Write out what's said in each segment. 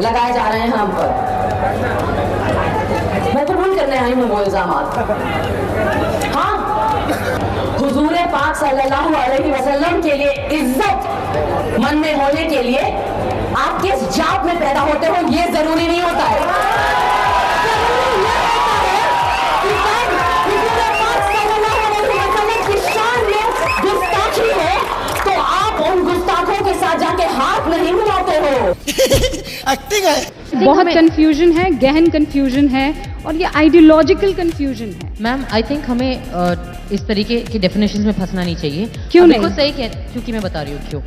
लगाए जा रहे हैं हम पर। मैं कबूल करने आई हूँ वो इल्जामात। हाँ, हुजूर पाक सल्लल्लाहु अलैहि वसल्लम के लिए इज्जत मन में होने के लिए आप किस जात में पैदा होते हो ये जरूरी नहीं होता है। जरूरी यह होता है कि जब हुजूर पाक सल्लल्लाहु अलैहि वसल्लम की शान में गुस्ताखी हो तो आप उन गुस्ताखों के साथ जाके हाथ नहीं मिलाते हो। एक्टिंग है। बहुत कंफ्यूजन है, गहन कंफ्यूजन है और ये आइडियोलॉजिकल कंफ्यूजन है। मैम आई थिंक हमें इस तरीके की डेफिनेशंस में फंसना नहीं चाहिए। क्यों नहीं? बिल्कुल सही क्योंकि मैं बता रही हूँ क्यों।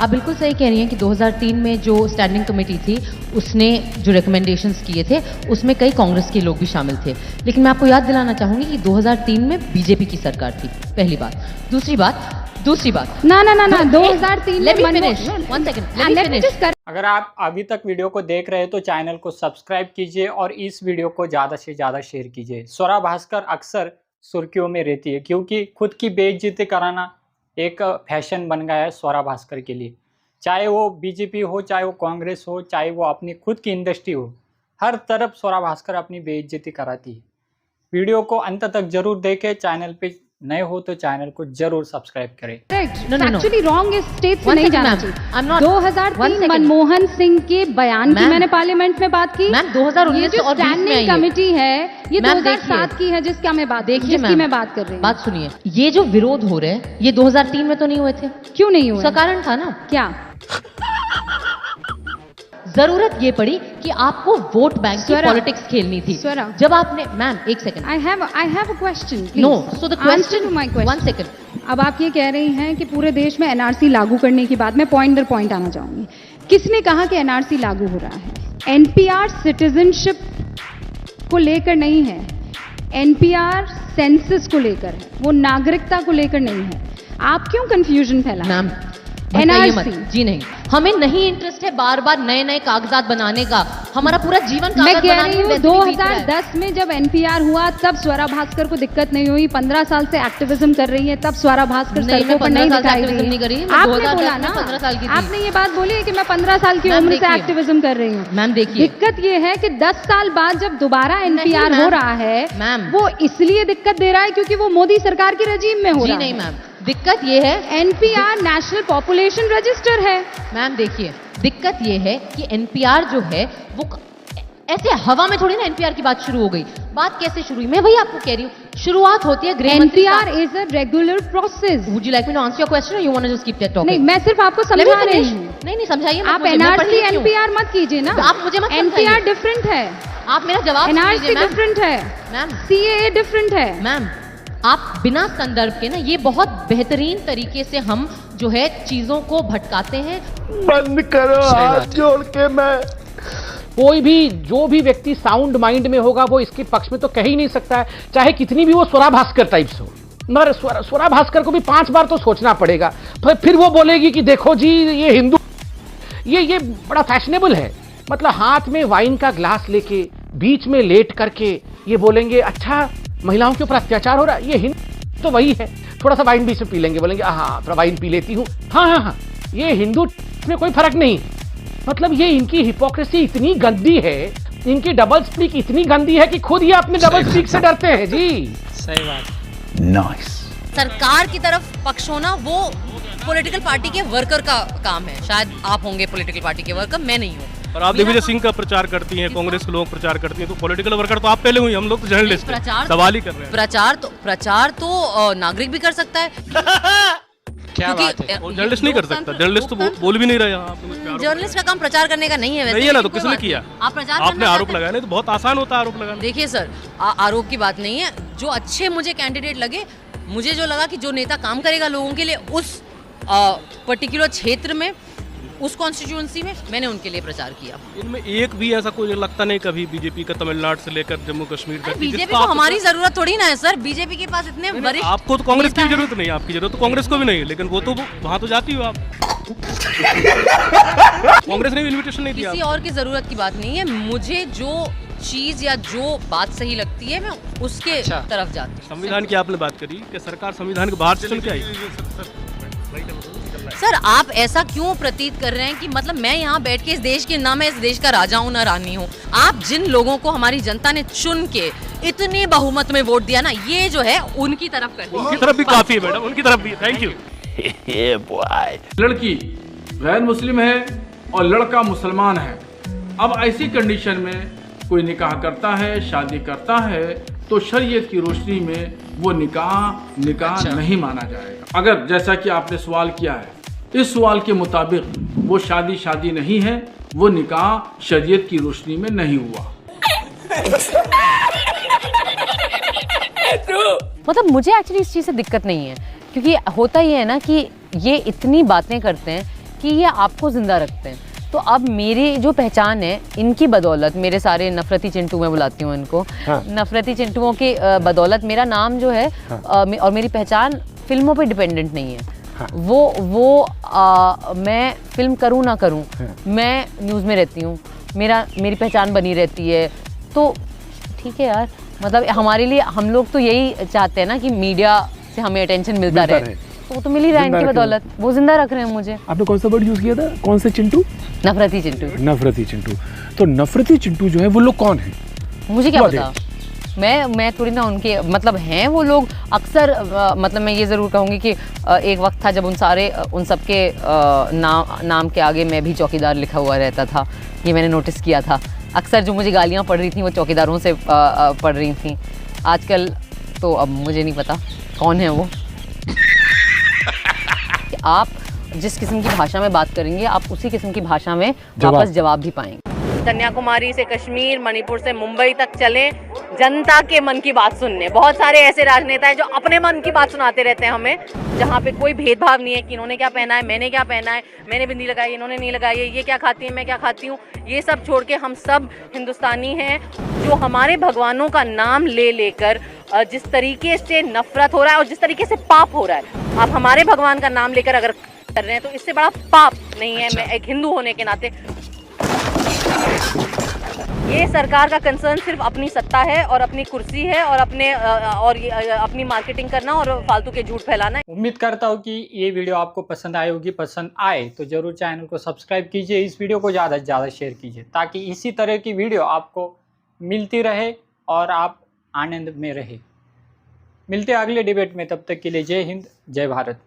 आप बिल्कुल सही कह रही हैं कि 2003 में जो स्टैंडिंग कमेटी थी उसने जो रिकमेंडेशंस किए थे उसमें कई कांग्रेस के लोग भी शामिल थे, लेकिन मैं आपको याद दिलाना चाहूंगी कि 2003 में बीजेपी की सरकार थी, पहली बात। दूसरी बात ना 2003 Let me में finish. One second. Let me finish. अगर आप अभी तक वीडियो को देख रहे हैं तो चैनल को सब्सक्राइब कीजिए और इस वीडियो को ज़्यादा से ज़्यादा शेयर कीजिए। स्वरा भास्कर अक्सर सुर्खियों में रहती है क्योंकि खुद की बेइज्जती कराना एक फैशन बन गया है स्वरा भास्कर के लिए। चाहे वो बीजेपी हो, चाहे वो कांग्रेस हो, चाहे वो अपनी खुद की इंडस्ट्री हो, हर तरफ स्वरा भास्कर अपनी बेइज्जती कराती है। वीडियो को अंत तक जरूर देखें। चैनल पे नए हो तो चैनल को जरूर सब्सक्राइब करें। एक्चुअली रॉन्ग स्टेट से नहीं जाना चाहिए। 2003 second. मनमोहन सिंह के बयान की मैंने पार्लियामेंट में बात की। मैम 2019 ये जो और 20 में स्टैंडिंग आई है। कमेटी है ये मैम 2007 की है जिसकी मैं बात कर रही हूँ। बात सुनिए, ये जो विरोध हो रहे हैं ये 2003 में तो नहीं हुए थे। क्यों नहीं हुआ? उसका कारण था ना क्या? जरूरत ये पड़ी कि आपको वोट बैंक की पॉलिटिक्स खेलनी थी। जब आपने मैम एक second I have a question. No so the question my question. 1 second. अब आप ये कह रही हैं कि पूरे देश में एनआरसी लागू करने की बात, मैं पॉइंट दर पॉइंट आना चाहूंगी। किसने कहा कि एनआरसी लागू हो रहा है? एनपीआर सिटीजनशिप को लेकर नहीं है, एनपीआर सेंसस को लेकर है, वो नागरिकता को लेकर नहीं है। आप क्यों कंफ्यूजन फैला? मैम एनआरसी जी नहीं, हमें नहीं इंटरेस्ट है बार बार नए नए कागजात बनाने का। हमारा पूरा जीवन मैं कागज कह बनाने रही में हूँ वैसे भी बीत रहा है। 2010 में जब एनपीआर हुआ तब स्वरा भास्कर को दिक्कत नहीं हुई। 15 साल से एक्टिविज्म कर रही है तब स्वरा भास्कर सड़कों पर नहीं दिखाई दी। नहीं करी। आपने बोला ना, 15 साल की थी। आपने ये बात बोली है कि मैं 15 साल की उम्र से एक्टिविज्म कर रही हूँ। मैम देखिए, दिक्कत ये है कि 10 साल बाद जब दोबारा एनपीआर हो रहा है मैम, वो इसलिए दिक्कत दे रहा है क्योंकि वो मोदी सरकार की रजीम में हो रहा है। नहीं मैम, दिक्कत ये है एनपीआर नेशनल पॉपुलेशन रजिस्टर है। मैम देखिए, दिक्कत ये है कि एनपीआर जो है वो ऐसे हवा में थोड़ी ना एनपीआर की बात शुरू हो गई। बात कैसे शुरू हुई मैं वही आपको कह रही हूँ। शुरुआत होती है NPR is a regular process. Would you like me to answer your question or you want to just keep that talking? नहीं, मैं सिर्फ आपको समझा रही हूँ। नहीं समझाइए। आप एनआरसी एनपीआर मत कीजिए ना। आप मुझे मत समझाइए। एनपीआर डिफरेंट है। आप मेरा जवाब एनआरसी डिफरेंट है मैम, सीएए डिफरेंट है मैम। आप बिना संदर्भ के ना ये बहुत बेहतरीन तरीके से हम जो है चीजों को भटकाते हैं। बंद करो हाथ जोड़ के। मैं कोई भी जो भी व्यक्ति साउंड माइंड में होगा वो इसके पक्ष में तो कह ही नहीं सकता है, चाहे कितनी भी वो स्वरा भास्कर टाइप्स हो। मगर स्वरा भास्कर को भी 5 बार तो सोचना पड़ेगा। फिर वो बोलेगी कि देखो जी ये हिंदू, ये बड़ा फैशनेबल है। मतलब हाथ में वाइन का ग्लास लेके बीच में लेट करके ये बोलेंगे अच्छा महिलाओं के ऊपर अत्याचार हो रहा है। ये हिंदू तो वही है, थोड़ा सा वाइन बीच में पी लेंगे, बोलेंगे हाँ थोड़ा वाइन पी लेती हूँ, हाँ ये हिंदू में कोई फर्क नहीं। मतलब ये इनकी हिपोक्रेसी इतनी गंदी है, इनकी डबल स्पीक इतनी गंदी है कि खुद ये अपने डबल स्पीक से डरते हैं जी। सही बात। नाइस। सरकार की तरफ पक्ष होना वो पॉलिटिकल पार्टी के वर्कर का काम है। शायद आप होंगे पॉलिटिकल पार्टी के वर्कर, मैं नहीं हूँ। और आप दिग्विजय सिंह का प्रचार करती हैं, कांग्रेस के लोग प्रचार करती हैं, तो पॉलिटिकल वर्कर तो आप पहले हुई, हम लोग तो जर्नलिस्ट हैं, सवाल ही कर रहे हैं। प्रचार तो नागरिक भी कर सकता है। क्या बात है? जर्नलिस्ट नहीं कर सकता, जर्नलिस्ट तो बोल भी नहीं रहा यहाँ। जर्नलिस्ट का काम प्रचार करने का नहीं है वैसे। नहीं है ना, तो किसने किया? आप प्रचार आपने आरोप लगाया, नहीं तो बहुत आसान होता है आरोप लगाना। देखिए सर, आरोप की बात नहीं है। जो अच्छे मुझे कैंडिडेट लगे, मुझे जो लगा कि जो नेता काम करेगा लोगों के लिए उस पर्टिकुलर क्षेत्र में, उस कॉन्स्टिट्यूएंसी में, मैंने उनके लिए प्रचार किया। इनमें एक भी ऐसा कोई लगता नहीं कभी बीजेपी का तमिलनाडु से लेकर जम्मू कश्मीर तक। बीजेपी को हमारी जरूरत थोड़ी ना है सर। बीजेपी के पास इतने वरिष्ठ, आपको तो कांग्रेस की जरूरत नहीं, आपकी जरूरत तो कांग्रेस को भी नहीं, लेकिन वो तो वहाँ तो जाती हो आप। कांग्रेस ने भी इन्विटेशन नहीं दिया। किसी और की जरूरत की बात नहीं है। मुझे जो चीज या जो बात सही लगती है मैं उसके तरफ जाती हूँ। संविधान की आपने बात करी कि सरकार संविधान के बाहर से चल के आई। सर आप ऐसा क्यों प्रतीत कर रहे हैं कि मतलब मैं यहाँ बैठ के इस देश की, ना मैं इस देश का राजा हूँ ना रानी हूँ। आप जिन लोगों को हमारी जनता ने चुन के इतनी बहुमत में वोट दिया ना, ये जो है उनकी तरफ कर उनकी तरफ भी काफी है मैडम, उनकी तरफ भी। Thank you. लड़की गैर मुस्लिम है और लड़का मुसलमान है। अब ऐसी कंडीशन में कोई निकाह करता है, शादी करता है, तो शरीयत की रोशनी में वो निकाह नहीं माना जाएगा। अगर जैसा कि आपने सवाल किया है, इस सवाल के मुताबिक वो शादी नहीं है, वो निकाह शरीयत की रोशनी में नहीं हुआ। मतलब मुझे एक्चुअली इस चीज़ से दिक्कत नहीं है, क्योंकि होता ही है ना कि ये इतनी बातें करते हैं कि ये आपको जिंदा रखते हैं। तो अब मेरी जो पहचान है इनकी बदौलत, मेरे सारे नफरती चिंटू मैं बुलाती हूँ इनको, हाँ। नफरती चिंटुओं की बदौलत मेरा नाम जो है, हाँ। और मेरी पहचान फिल्मों पे डिपेंडेंट नहीं है। हाँ। वो मैं फिल्म करूँ ना करूँ, हाँ। मैं न्यूज़ में रहती हूँ, मेरी पहचान बनी रहती है। तो ठीक है यार, मतलब हमारे लिए, हम लोग तो यही चाहते हैं ना कि मीडिया से हमें अटेंशन मिलता रहे। तो वो तो मिल ही रहा है इनकी बदौलत, वो जिंदा रख रहे हैं मुझे। आपने कौन सा वर्ड यूज किया था, कौन से चिंटू? नफरती चिंटू। नफरती चिंटू। तो नफरती चिंटू जो है वो लोग कौन है? मुझे क्या पता, मैं थोड़ी ना उनके, मतलब हैं वो लोग अक्सर, मतलब मैं ये ज़रूर कहूँगी कि एक वक्त था जब उन सबके नाम के आगे मैं भी चौकीदार लिखा हुआ रहता था। ये मैंने नोटिस किया था। अक्सर जो मुझे गालियाँ पड़ रही थी वो चौकीदारों से पड़ रही थी। आजकल तो अब मुझे नहीं पता कौन है वो। आप जिस किस्म की भाषा में बात करेंगे, आप उसी किस्म की भाषा में वापस जवाब भी पाएंगे। कन्याकुमारी से कश्मीर, मणिपुर से मुंबई तक चलें जनता के मन की बात सुनने। बहुत सारे ऐसे राजनेता हैं जो अपने मन की बात सुनाते रहते हैं हमें, जहाँ पे कोई भेदभाव नहीं है कि इन्होंने क्या पहना है, मैंने क्या पहना है, मैंने बिंदी लगाई, इन्होंने नहीं लगाई है, ये क्या खाती है, मैं क्या खाती हूँ। ये सब छोड़ के हम सब हिंदुस्तानी हैं। जो हमारे भगवानों का नाम ले लेकर जिस तरीके से नफरत हो रहा है और जिस तरीके से पाप हो रहा है, आप हमारे भगवान का नाम लेकर अगर कर रहे हैं तो इससे बड़ा पाप नहीं है। मैं एक हिंदू होने के नाते, ये सरकार का कंसर्न सिर्फ अपनी सत्ता है और अपनी कुर्सी है और अपनी मार्केटिंग करना और फालतू के झूठ फैलाना है। उम्मीद करता हूँ कि ये वीडियो आपको पसंद आई होगी। पसंद आए तो जरूर चैनल को सब्सक्राइब कीजिए, इस वीडियो को ज़्यादा से ज़्यादा शेयर कीजिए, ताकि इसी तरह की वीडियो आपको मिलती रहे और आप आनंद में रहे। मिलते हैं अगले डिबेट में, तब तक के लिए जय हिंद, जय भारत।